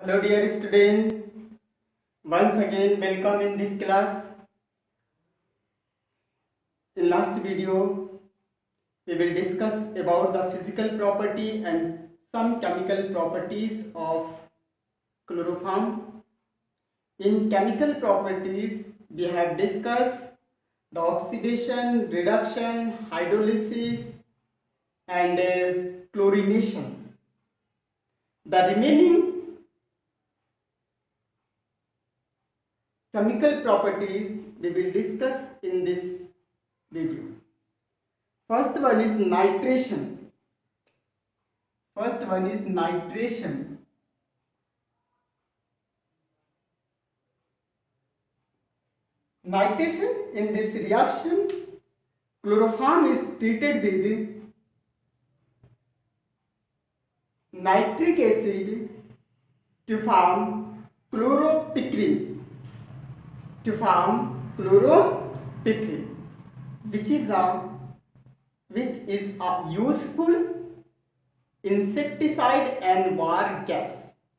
Hello dear student, once again welcome in this class. In last video, we will discuss about the physical property and some chemical properties of chloroform. In chemical properties, we have discussed the oxidation, reduction, hydrolysis and chlorination. The remaining chemical properties we will discuss in this video. First one is nitration. First one is nitration. Nitration, in this reaction, chloroform is treated with nitric acid to form chloropicrin. To form chloropicrin, which is a useful insecticide and war gas.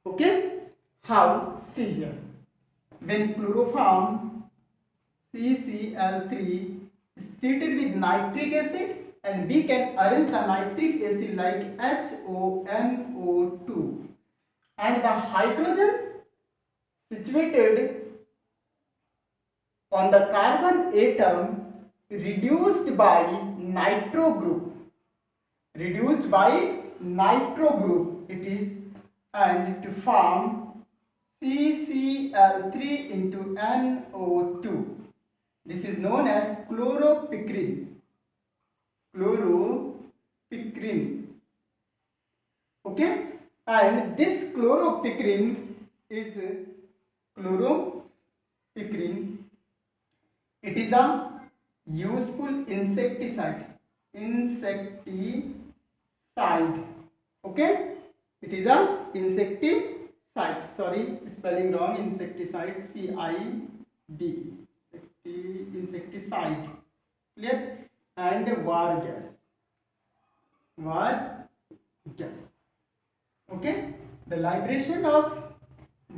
Okay, how? See here. When chloroform CCl3 is treated with nitric acid, and we can arrange the nitric acid like HONO2, and the hydrogen situated on the carbon atom reduced by nitro group, it is, and to form CCl3 into NO2. This is known as chloropicrin. Okay, and this chloropicrin is chloropicrin. It is a useful insecticide. Okay, it is a insecticide. Sorry, spelling wrong. Insecticide. CID. Insecticide. Clear? And war gas. Okay, the liberation of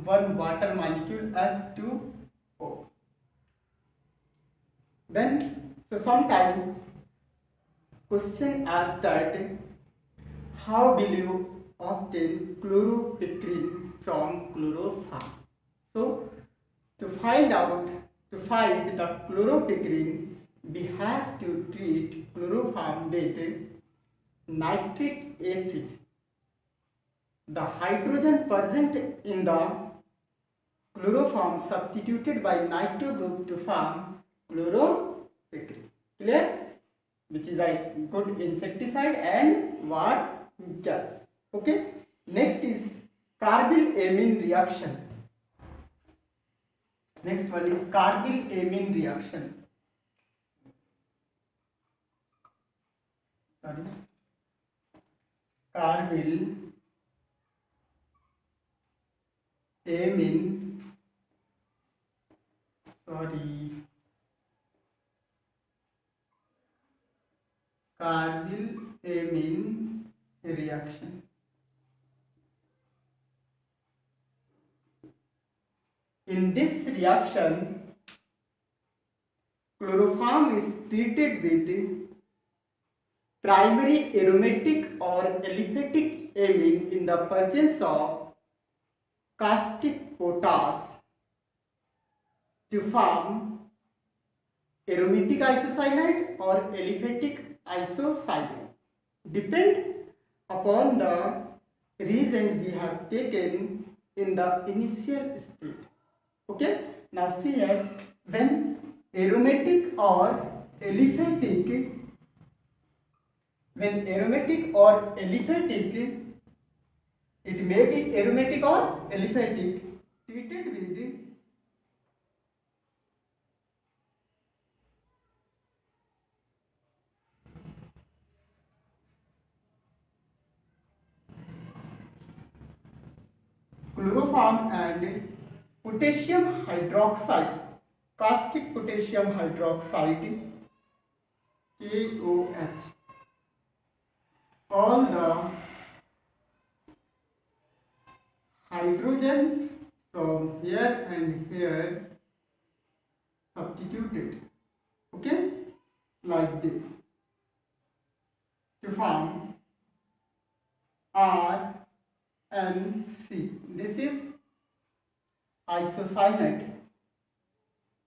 one water molecule H2O. Then, so sometime question asks that how will you obtain chloropicrin from chloroform? So, to find the chloropicrin, we have to treat chloroform with nitric acid. The hydrogen present in the chloroform substituted by nitro group to form chloropicrin. Clear? Which is a good insecticide and war gas. Okay. Next is carbyl-amine reaction. Next one is carbyl-amine reaction. Carbyl-amine carbyl-amine reaction. In this reaction, chloroform is treated with primary aromatic or aliphatic amine in the presence of caustic potash to form aromatic isocyanate or aliphatic isocyanate. Depend upon the reason we have taken in the initial state. Okay, now see here, when aromatic or aliphatic, it may be aromatic or aliphatic, treated with chloroform and potassium hydroxide, caustic potassium hydroxide, KOH. All the hydrogen nitrogen from here and here substituted, okay, like this, to form RNC. This is isocyanate.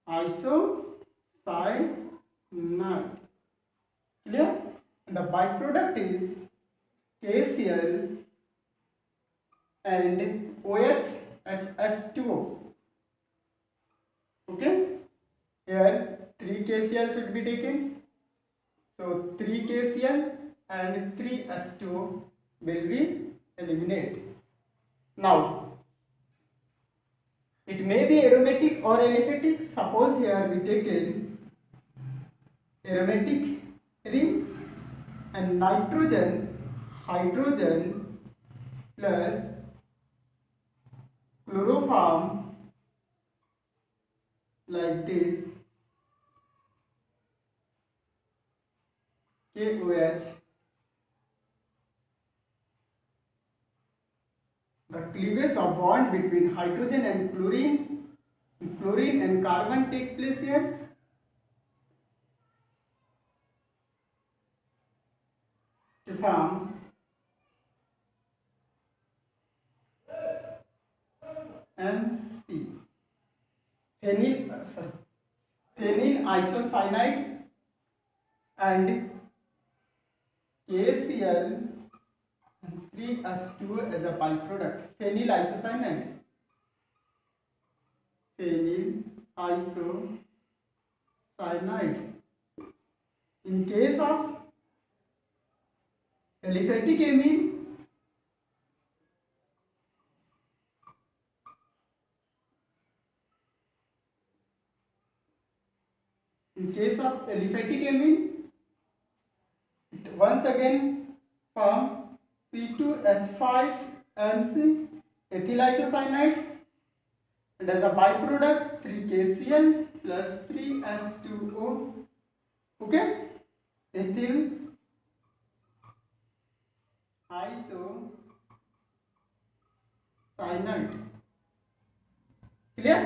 Isocyanate. Clear? And the byproduct is KCl and OHS2O. Okay? Here 3 KCl should be taken. So 3 KCl and 3 H2O will be eliminated. Now, it may be aromatic or aliphatic. Suppose here we take an aromatic ring and nitrogen, hydrogen plus chloroform like this, KOH. The cleavage of bond between hydrogen and chlorine and carbon take place here. To form NC, phenyl isocyanide and KCl 3H2O as a byproduct. Phenyl isocyanide. In case of aliphatic amine, it once again form C2H5NC, ethyl isocyanide, and as a byproduct 3KCl plus 3H2O. Okay, ethyl isocyanide. Clear?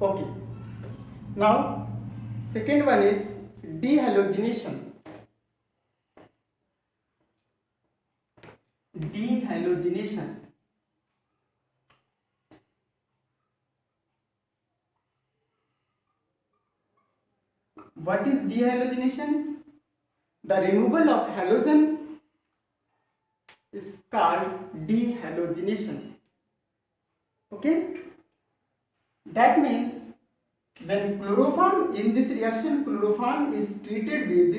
Okay. Now, second one is dehalogenation. Dehalogenation. What is dehalogenation? The removal of halogen is called dehalogenation. Okay? That means when chloroform in this reaction, chloroform is treated with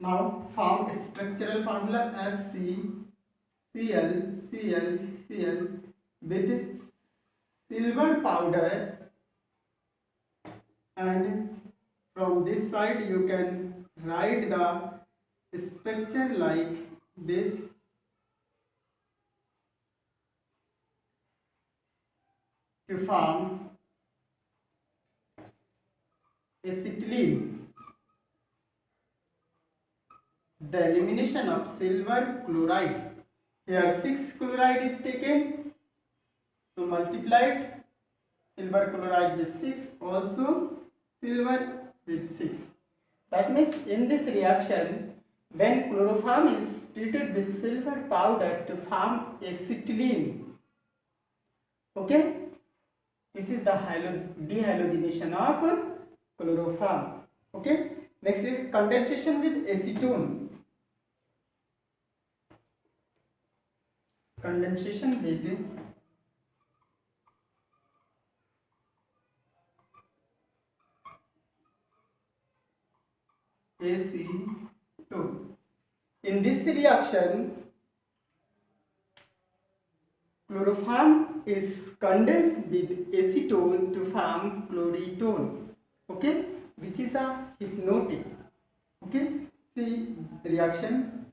now form a structural formula as CL with silver powder, and from this side you can write the structure like this. To form acetylene. The elimination of silver chloride. Here 6 chloride is taken, so multiplied silver chloride with 6, also silver with 6. That means in this reaction, when chloroform is treated with silver powder to form acetylene, okay, this is the dehalogenation of chloroform. Okay. Next is condensation with acetone. Condensation with acetone. In this reaction, chloroform is condensed with acetone to form chloritone, okay, which is a hypnotic. Okay, see reaction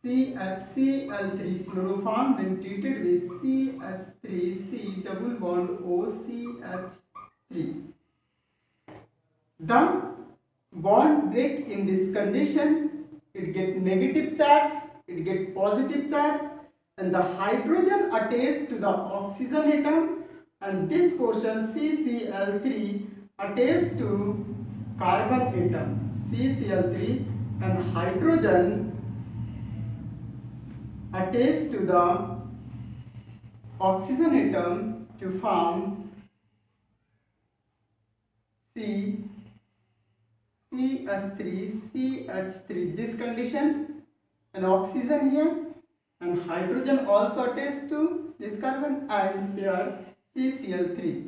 CHCl3 chloroform when treated with CH3C double bond OCH3. The bond break in this condition, it get negative charge, it get positive charge, and the hydrogen attached to the oxygen atom, and this portion CCl3 attached to carbon atom, CCl3, and hydrogen attached to the oxygen atom to form CH3, this condition, and oxygen here, and hydrogen also attached to this carbon, and here CCl3.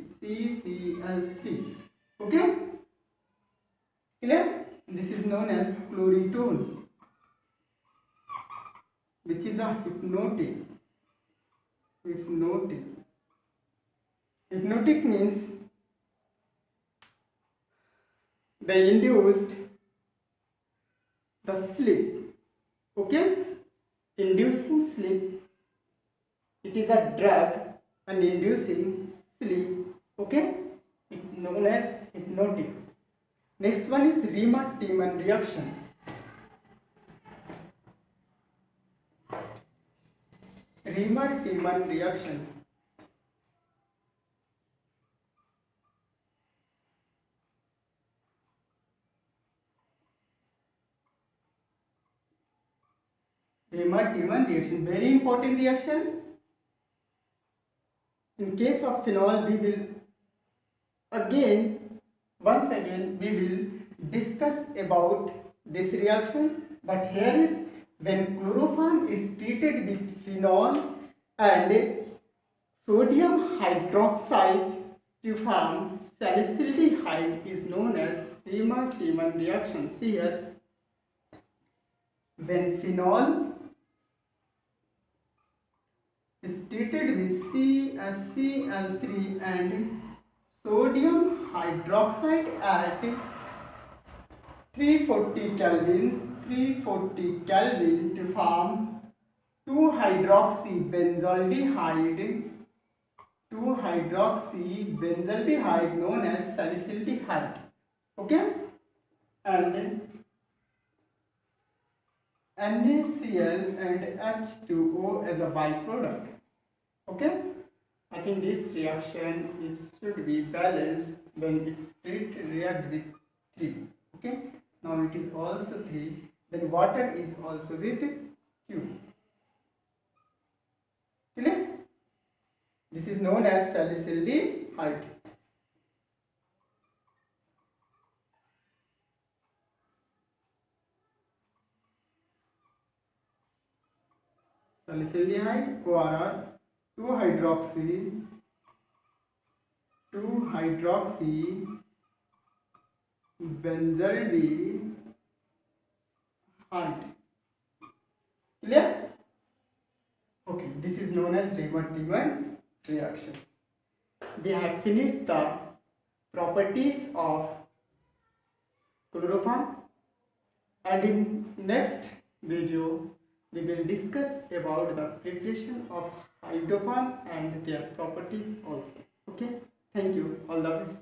Okay, clear? This is known as chloritone, which is a hypnotic. Hypnotic means they induced the sleep. Okay, inducing sleep. It is a drug and inducing sleep. Okay, it's known as hypnotic. Next one is Riemann-Tiemann reaction. Riemann-Tiemann reaction. Riemann-Tiemann reaction, very important reactions. In case of phenol, we will once again we will discuss about this reaction, but here is when chloroform is treated with phenol and sodium hydroxide to form salicylaldehyde is known as Riemann-Tiemann reaction. See here, when phenol is treated with CaCl3 and sodium hydroxide at 340 Kelvin to form 2-hydroxybenzaldehyde known as salicylaldehyde. Okay, and NaCl and H2O as a byproduct. Okay, I think this reaction should be balanced when it react with 3. Okay, now it is also 3, then water is also with Q. Clear? This is known as salicylaldehyde. Salicylaldehyde, ORR, 2-hydroxybenzaldehyde. Clear? Okay, this is known as Riemann-Tiemann reactions. We have finished the properties of chloroform, and in next video we will discuss about the preparation of hydroform and their properties also. Okay, thank you, all the best.